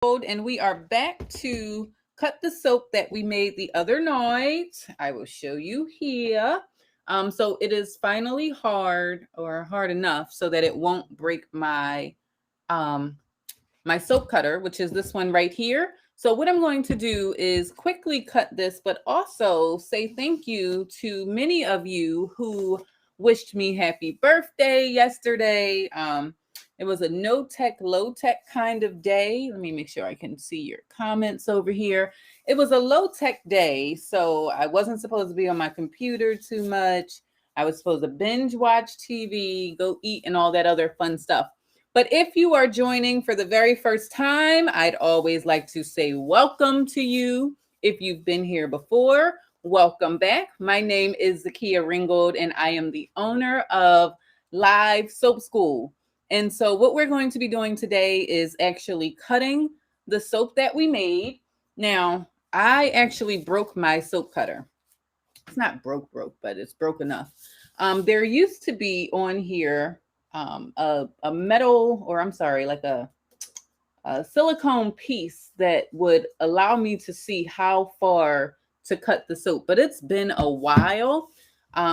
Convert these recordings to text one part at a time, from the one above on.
And we are back to cut the soap that we made the other night. I will show you here. So it is finally hard or hard enough so that it won't break um, my soap cutter, which is this one right here. So what I'm going to do is quickly cut this, but also say thank you to many of you who wished me happy birthday yesterday. It was a no tech, low tech kind of day. Let me make sure I can see your comments over here. It was a low tech day, so I wasn't supposed to be on my computer too much. I was supposed to binge watch TV, go eat, and all that other fun stuff. But if you are joining for the very first time, I'd always like to say welcome to you. If you've been here before, welcome back. My name is Zakia Ringgold, and I am the owner of Live Soap School. And so what we're going to be doing today is actually cutting the soap that we made. Now, I actually broke my soap cutter. It's not broke, but it's broke enough. There used to be on here a metal, or I'm sorry, like a silicone piece that would allow me to see how far to cut the soap. But it's been a while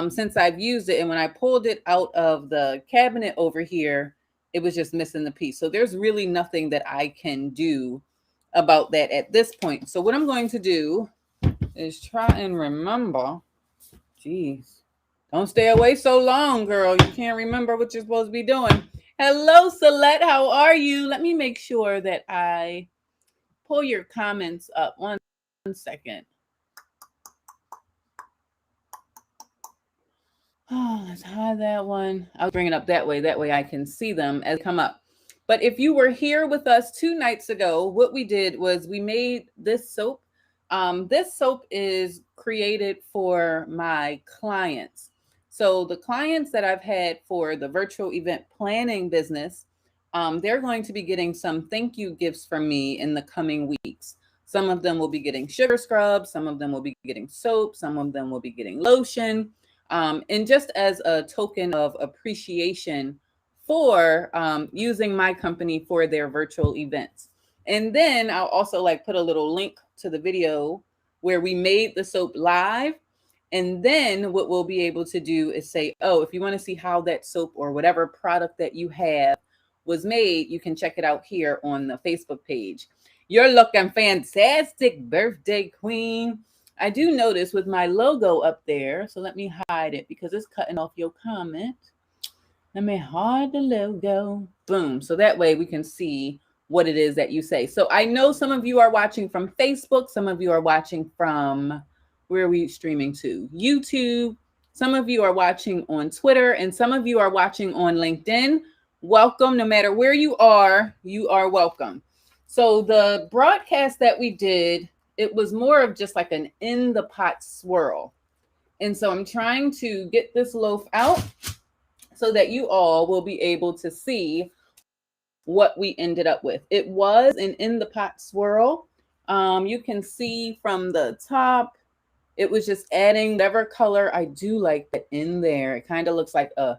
since I've used it. And when I pulled it out of the cabinet over here, it was just missing the piece. So there's really nothing that I can do about that at this point. So what I'm going to do is try and remember. Jeez. Don't stay away so long, girl. You can't remember what you're supposed to be doing. Hello, Celeste. How are you? Let me make sure that I pull your comments up. One second. Oh, let's hide that one. I'll bring it up that way. That way I can see them as they come up. But if you were here with us 2 nights ago, what we did was we made this soap. This soap is created for my clients. So the clients that I've had for the virtual event planning business, they're going to be getting some thank you gifts from me in the coming weeks. Some of them will be getting sugar scrubs. Some of them will be getting soap. Some of them will be getting lotion. And just as a token of appreciation for using my company for their virtual events. And then I'll also put a little link to the video where we made the soap live. And then what we'll be able to do is say, oh, if you want to see how that soap or whatever product that you have was made, you can check it out here on the Facebook page. You're looking fantastic, birthday queen. I do notice with my logo up there, so let me hide it because it's cutting off your comment. Let me hide the logo. Boom. So that way we can see what it is that you say. So I know some of you are watching from Facebook. Some of you are watching from, where are we streaming to? YouTube. Some of you are watching on Twitter, and some of you are watching on LinkedIn. Welcome. No matter where you are welcome. So the broadcast that we did, it was more of just like an in the pot swirl. And so I'm trying to get this loaf out so that you all will be able to see what we ended up with. It was an in the pot swirl. You can see from the top, it was just adding whatever color I do like that in there. It kind of looks like a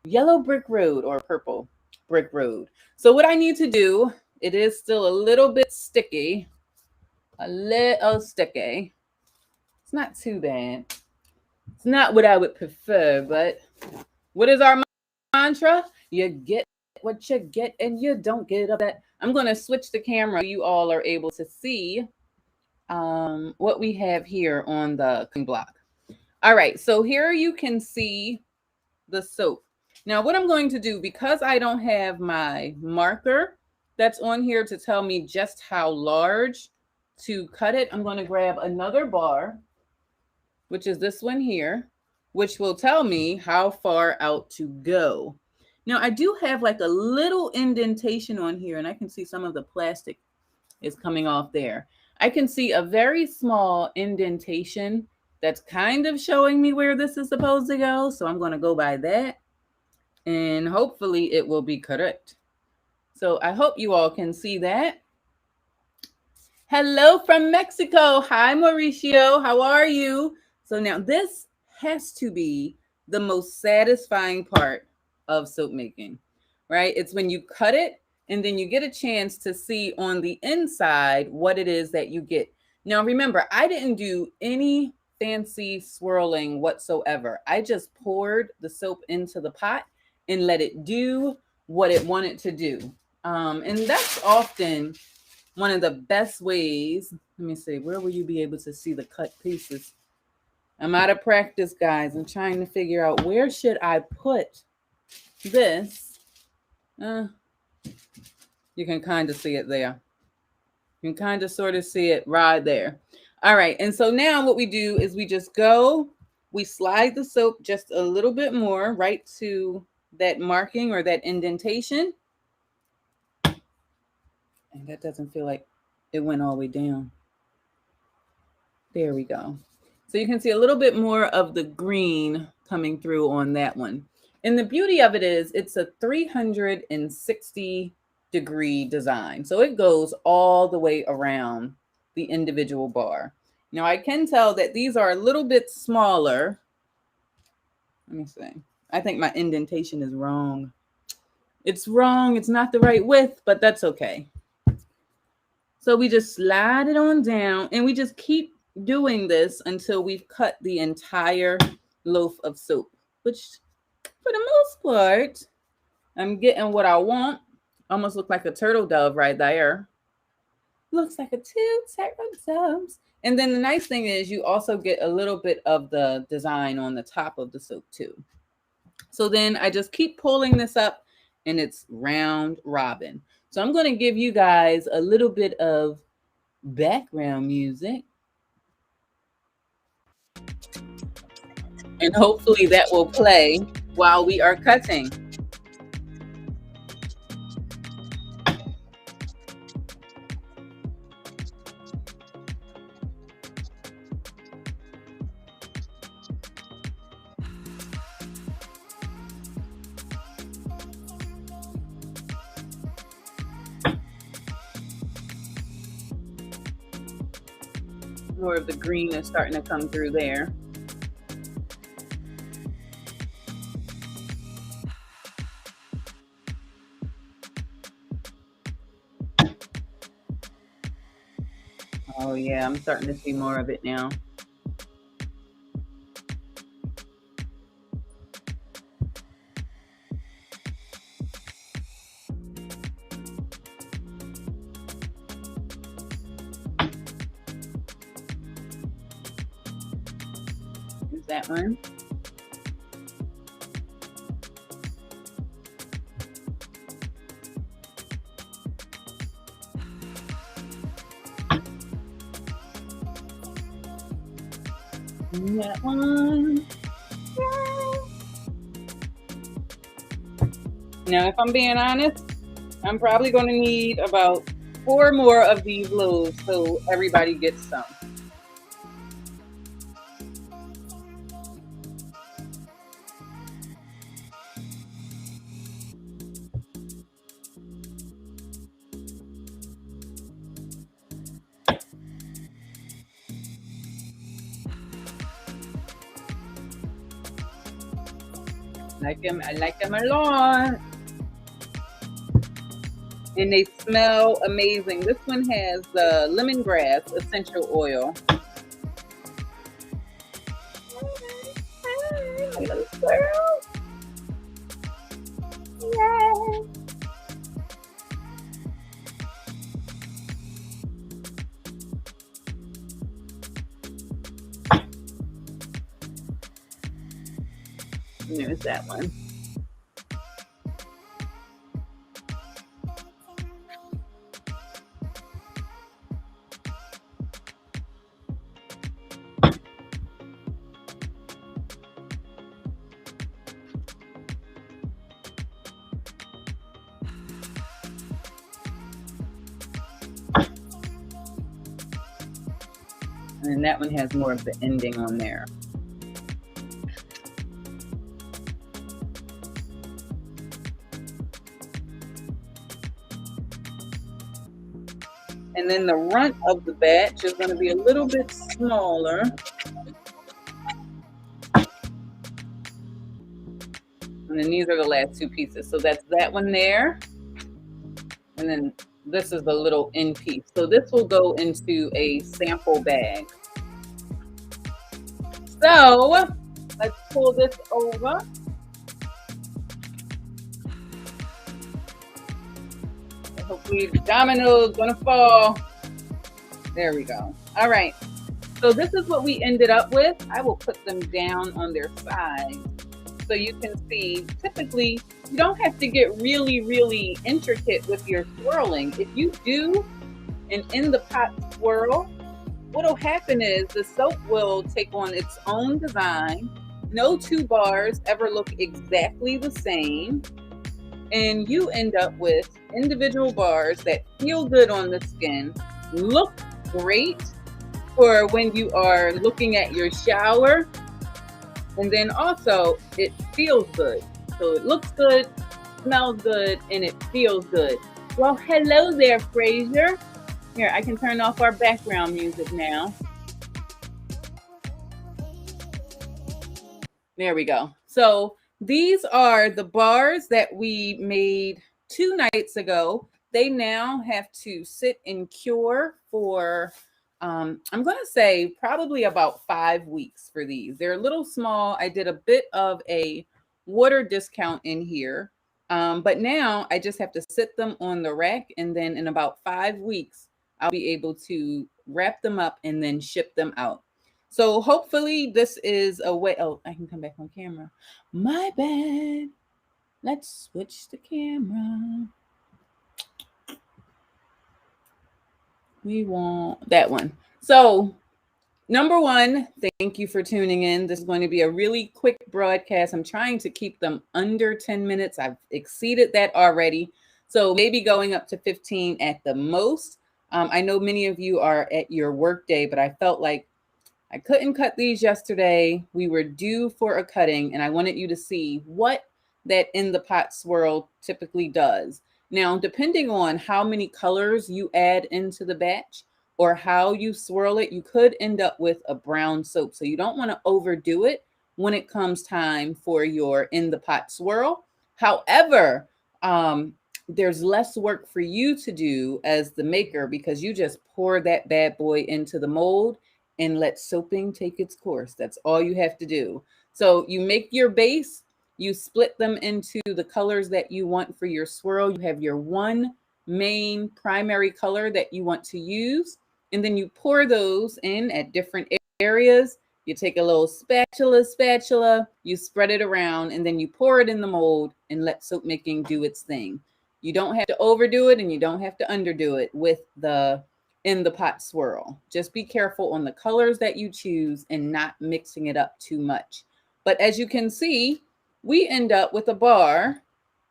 yellow brick road or purple brick road. So what I need to do, it is still a little bit sticky. A little sticky. It's not too bad. It's not what I would prefer, but what is our mantra? You get what you get and you don't get upset. I'm going to switch the camera so you all are able to see what we have here on the block. All right, so here you can see the soap. Now what I'm going to do, because I don't have my marker that's on here to tell me just how large to cut it, I'm going to grab another bar, which is this one here, which will tell me how far out to go. Now I do have like a little indentation on here, and I can see some of the plastic is coming off there. I can see a very small indentation that's kind of showing me where this is supposed to go. So I'm going to go by that, and hopefully it will be correct. So I hope you all can see that. Hello from Mexico. Hi, Mauricio. How are you? So now this has to be the most satisfying part of soap making, right? It's when you cut it and then you get a chance to see on the inside what it is that you get. Now, remember, I didn't do any fancy swirling whatsoever. I just poured the soap into the pot and let it do what it wanted to do. And that's often one of the best ways. Let me see, where will you be able to see the cut pieces? I'm out of practice, guys. I'm trying to figure out where should I put this. You can kind of see it there. You can kind of sort of see it right there. All right. And so now what we do is we just go, we slide the soap just a little bit more right to that marking or that indentation. And that doesn't feel like it went all the way down. There we go. So you can see a little bit more of the green coming through on that one. And the beauty of it is it's a 360-degree design. So it goes all the way around the individual bar. Now I can tell that these are a little bit smaller. Let me see. I think my indentation is wrong. It's wrong. It's not the right width, but that's okay. So we just slide it on down and we just keep doing this until we've cut the entire loaf of soap, which for the most part, I'm getting what I want. Almost look like a turtle dove right there. Looks like a two turtle doves. And then the nice thing is you also get a little bit of the design on the top of the soap too. So then I just keep pulling this up and it's round robin. So I'm going to give you guys a little bit of background music. And hopefully that will play while we are cutting. More of the green is starting to come through there. Oh yeah, I'm starting to see more of it now. Is that one? That one. Now, if I'm being honest, I'm probably going to need about 4 more of these loaves so everybody gets some. I like them a lot. And they smell amazing. This one has the lemongrass essential oil. Hi, little squirrel. Yay. There's that one. And that one has more of the ending on there. And then the runt of the batch is going to be a little bit smaller. And then these are the last 2 pieces. So that's that one there. And then this is the little end piece. So this will go into a sample bag. So let's pull this over. Hopefully the domino's gonna fall. There we go. All right. So this is what we ended up with. I will put them down on their sides so you can see. Typically, you don't have to get really, really intricate with your swirling. If you do an in the pot swirl, what'll happen is the soap will take on its own design. No two bars ever look exactly the same. And you end up with individual bars that feel good on the skin, look great for when you are looking at your shower. And then also it feels good. So it looks good, smells good, and it feels good. Well, hello there, Fraser. Here, I can turn off our background music now. There we go. So these are the bars that we made 2 nights ago. They now have to sit and cure for, I'm going to say probably about 5 weeks for these. They're a little small. I did a bit of a water discount in here, but now I just have to sit them on the rack, and then in about 5 weeks, I'll be able to wrap them up and then ship them out. So hopefully this is a way. Oh, I can come back on camera. My bad. Let's switch the camera. We want that one. So number one, thank you for tuning in. This is going to be a really quick broadcast. I'm trying to keep them under 10 minutes. I've exceeded that already. So maybe going up to 15 at the most. I know many of you are at your work day, but I felt like I couldn't cut these yesterday. We were due for a cutting, and I wanted you to see what that in the pot swirl typically does. Now, depending on how many colors you add into the batch or how you swirl it, you could end up with a brown soap. So you don't want to overdo it when it comes time for your in the pot swirl. However, there's less work for you to do as the maker because you just pour that bad boy into the mold and let soaping take its course. That's all you have to do. So you make your base, you split them into the colors that you want for your swirl. You have your one main primary color that you want to use, and then you pour those in at different areas. You take a little spatula, you spread it around, and then you pour it in the mold and let soap making do its thing. You don't have to overdo it and you don't have to underdo it with the in the pot swirl. Just be careful on the colors that you choose and not mixing it up too much. But as you can see, we end up with a bar,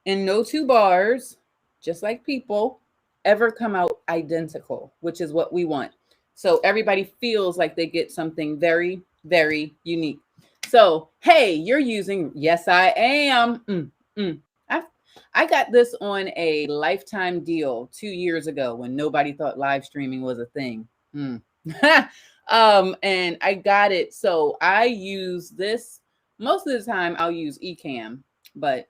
and no two bars, just like people, ever come out identical, which is what we want. So everybody feels like they get something very, very unique. So, hey, you're using, yes, I am. I got this on a lifetime deal 2 years ago when nobody thought live streaming was a thing. And I got it. So I use this most of the time. I'll use Ecamm, but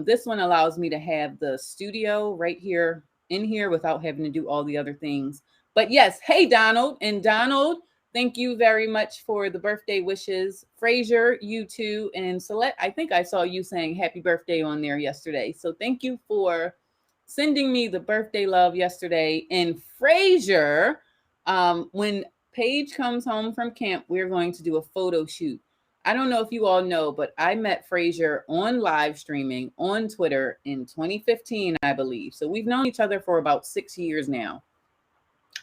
this one allows me to have the studio right here in here without having to do all the other things. But yes, hey, Donald. And Donald, thank you very much for the birthday wishes. Fraser, you too. And Celeste, I think I saw you saying happy birthday on there yesterday. So thank you for sending me the birthday love yesterday. And Fraser, when Paige comes home from camp, we're going to do a photo shoot. I don't know if you all know, but I met Fraser on live streaming on Twitter in 2015, I believe. So we've known each other for about 6 years now.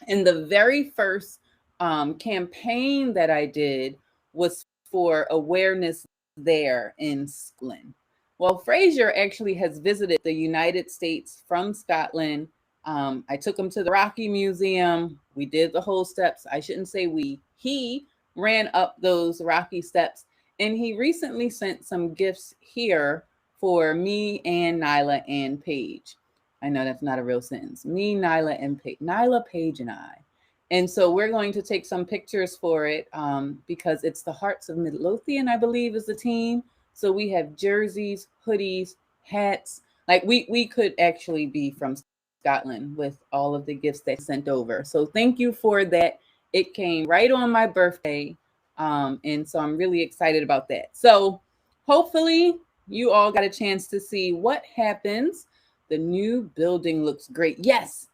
And the very first campaign that I did was for awareness there in Scotland. Well, Fraser actually has visited the United States from Scotland. I took him to the Rocky Museum. We did the whole steps. I shouldn't say we. He ran up those Rocky steps, and he recently sent some gifts here for me and Nyla and Paige. I know that's not a real sentence. Me, Nyla, and Paige. Nyla, Paige, and I. And so we're going to take some pictures for it because it's the Hearts of Midlothian, I believe, is the team. So we have jerseys, hoodies, hats. Like we could actually be from Scotland with all of the gifts they sent over. So thank you for that. It came right on my birthday. And so I'm really excited about that. So hopefully you all got a chance to see what happens. The new building looks great. Yes,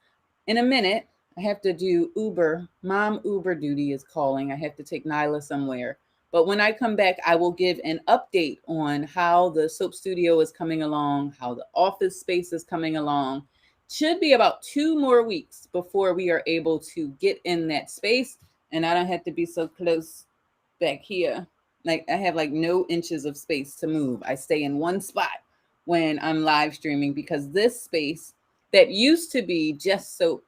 in a minute, I have to do Uber. Mom Uber duty is calling. I have to take Nyla somewhere. But when I come back, I will give an update on how the soap studio is coming along, how the office space is coming along. Should be about 2 more weeks before we are able to get in that space. And I don't have to be so close back here. Like I have like no inches of space to move. I stay in one spot when I'm live streaming because this space that used to be just soap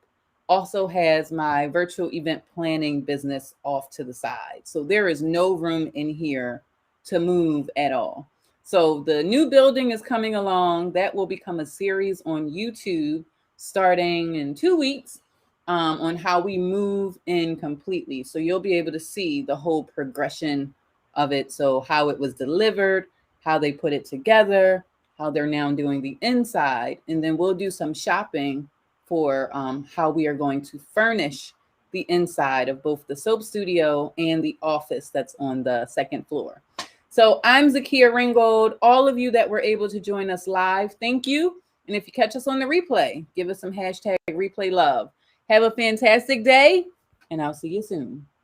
also has my virtual event planning business off to the side. So there is no room in here to move at all. So the new building is coming along. That will become a series on YouTube starting in 2 weeks on how we move in completely. So you'll be able to see the whole progression of it. So how it was delivered, how they put it together, how they're now doing the inside, and then we'll do some shopping for how we are going to furnish the inside of both the soap studio and the office that's on the second floor. So I'm Zakia Ringgold. All of you that were able to join us live, thank you. And if you catch us on the replay, give us some hashtag replay love. Have a fantastic day, and I'll see you soon.